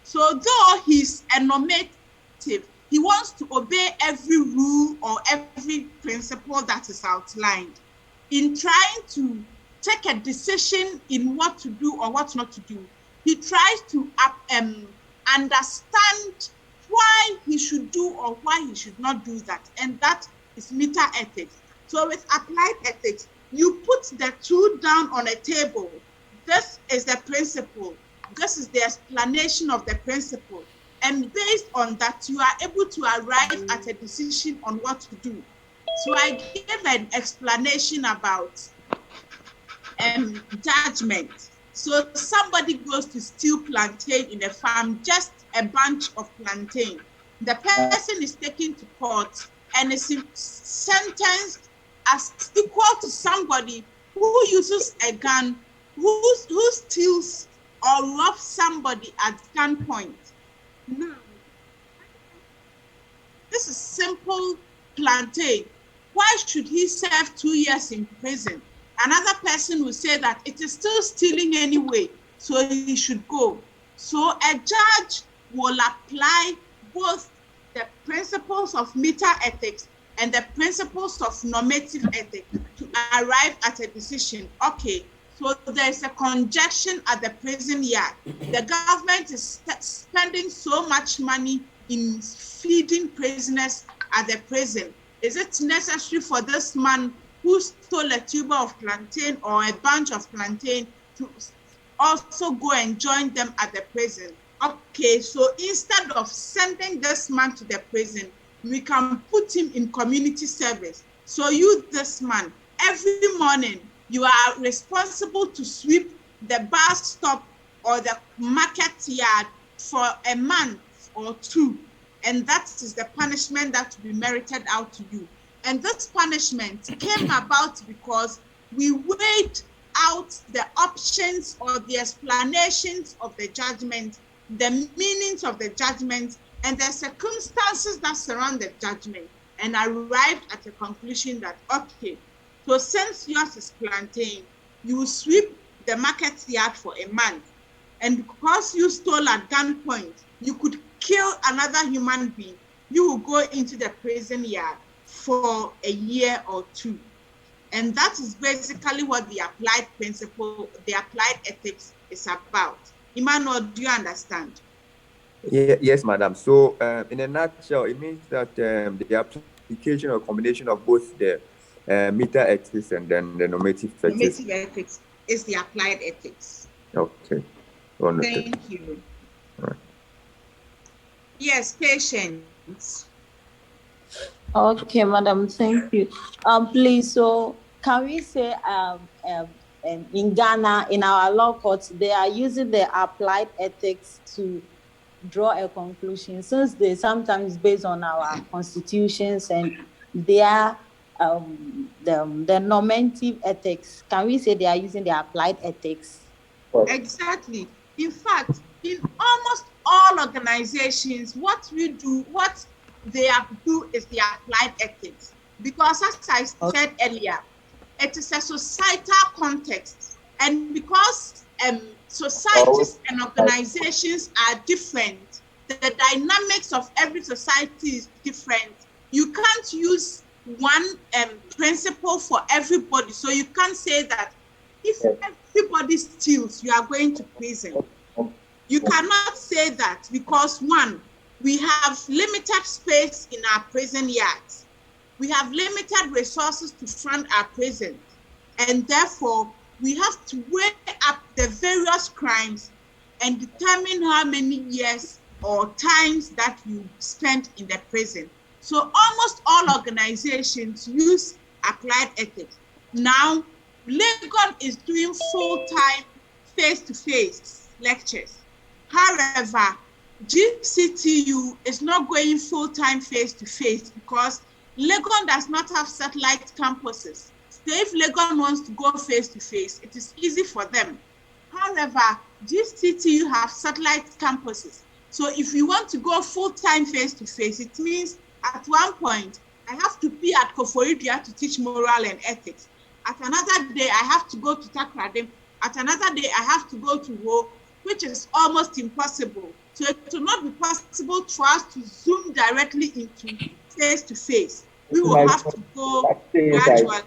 So though he's a normative, he wants to obey every rule or every principle that is outlined. In trying to take a decision in what to do or what not to do, he tries to understand why he should do or why he should not do that. And that is meta ethics. So with applied ethics, you put the two down on a table. This is the principle. This is the explanation of the principle. And based on that, you are able to arrive at a decision on what to do. So I gave an explanation about judgment. So somebody goes to steal plantain in a farm, just a bunch of plantain. The person is taken to court and is sentenced as equal to somebody who uses a gun, who steals or robs somebody at gunpoint. Now, this is simple plantain. Why should he serve 2 years in prison? Another person will say that it is still stealing anyway, so he should go. So a judge will apply both the principles of meta ethics and the principles of normative ethics to arrive at a decision. Okay, so there's a congestion at the prison yard. The government is spending so much money in feeding prisoners at the prison. Is it necessary for this man who stole a tuber of plantain or a bunch of plantain to also go and join them at the prison? Okay, so instead of sending this man to the prison, we can put him in community service. So you, this man, every morning, you are responsible to sweep the bus stop or the market yard for a month or 2. And that is the punishment that will be merited out to you. And this punishment came about because we weighed out the options or the explanations of the judgment, the meanings of the judgment, and the circumstances that surround the judgment, and arrived at a conclusion that, okay, so since yours is plantain, you will sweep the market yard for a month. And because you stole at gunpoint, you could kill another human being, you will go into the prison yard for a year or 2. And that is basically what the applied principle, the applied ethics is about. Emmanuel, do you understand? Yes, madam. So in a nutshell, it means that the application or combination of both the meta ethics and then the normative ethics. Normative ethics is the applied ethics. Okay. Wonderful. Thank you. All right. Yes, Patience. Okay, madam, thank you. Please, so can we say in Ghana, in our law courts, they are using the applied ethics to draw a conclusion, since they sometimes based on our constitutions and their the normative ethics. Can we say they are using the applied ethics? Exactly. In fact, in almost all organizations, what they do is the applied ethics. Because as I said earlier, it is a societal context. And because societies and organizations are different, the dynamics of every society is different. You can't use one principle for everybody. So you can't say that if everybody steals, you are going to prison. You cannot say that because, one, we have limited space in our prison yards. We have limited resources to fund our prisons. And therefore, we have to weigh up the various crimes and determine how many years or times that you spent in the prison. So almost all organizations use applied ethics. Now, Legon is doing full-time face-to-face lectures. However, GCTU is not going full-time face-to-face because Legon does not have satellite campuses. So if Legon wants to go face-to-face, it is easy for them. However, GCTU have satellite campuses. So if you want to go full-time face-to-face, it means at one point, I have to be at Koforidua to teach moral and ethics. At another day, I have to go to Takradim. At another day, I have to go to Wo. which is almost impossible. So it will not be possible for us to zoom directly into face-to-face. We will have to go gradually.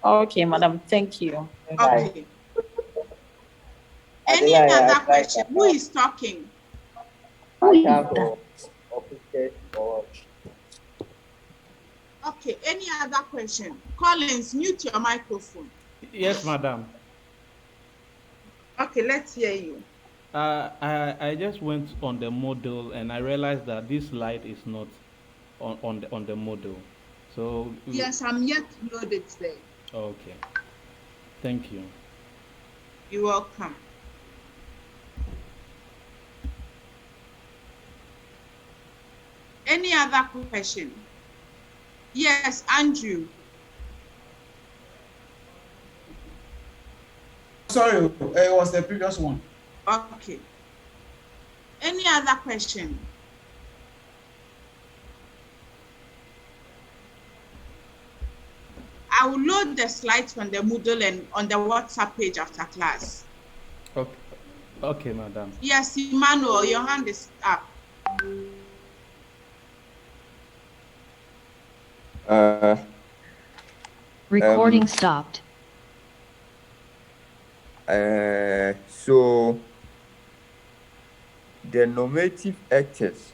Okay, madam, thank you. Okay. Any other question? Who is talking? Okay, any other question? Collins, mute your microphone. Yes, madam. Okay, let's hear you. I just went on the model and I realized that this slide is not on the model. So yes, I'm yet to load it there. Okay. Thank you. You're welcome. Any other question? Yes, Andrew. Sorry, it was the previous one. Okay. Any other question? I will load the slides on the Moodle and on the WhatsApp page after class. Okay, okay, madam. Yes, Emmanuel, your hand is up. Recording stopped. So the normative ethics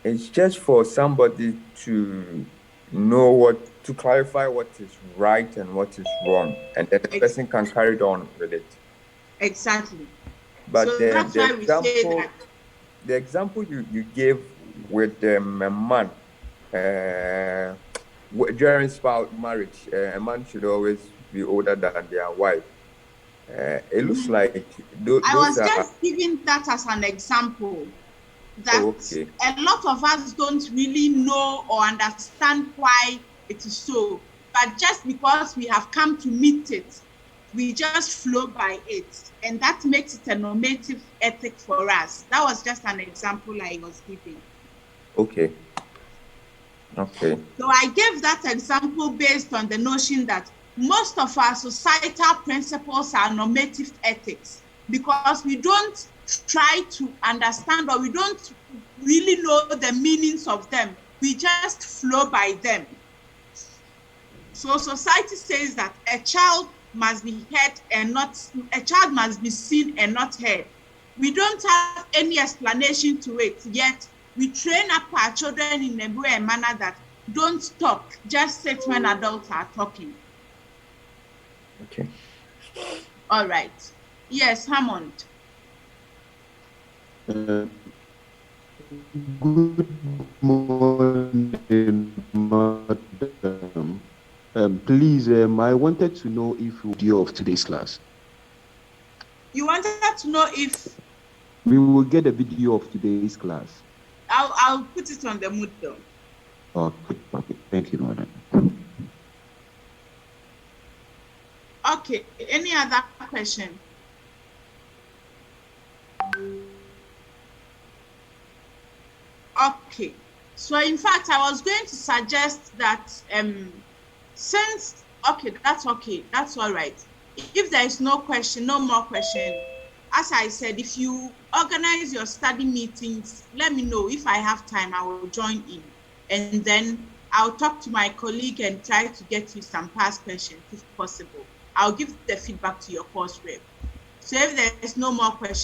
is just for somebody to know to clarify what is right and what is wrong, and then the person can carry on with it. Exactly. But so that's why we say that. The example you gave with a man during spouse marriage, a man should always be older than their wife. It looks like I was just giving that as an example. That a lot of us don't really know or understand why it is so, but just because we have come to meet it, we just flow by it, and that makes it a normative ethic for us. That was just an example I was giving. Okay. So I gave that example based on the notion that most of our societal principles are normative ethics, because we don't try to understand, or we don't really know the meanings of them. We just flow by them. So society says that a child must be heard and not, a child must be seen and not heard. We don't have any explanation to it, yet we train up our children in a way and manner that don't talk, just sit when adults are talking. Okay. All right. Yes, Hammond. Good morning, madam. Please, I wanted to know if you video of today's class. You wanted to know if we will get a video of today's class. I'll put it on the Moodle. Okay, thank you, madam. Okay, any other question? Okay, so in fact, I was going to suggest that since, okay, that's all right. If there is no more question, as I said, if you organize your study meetings, let me know. If I have time, I will join in, and then I'll talk to my colleague and try to get you some past questions if possible. I'll give the feedback to your course rep. So if there is no more questions,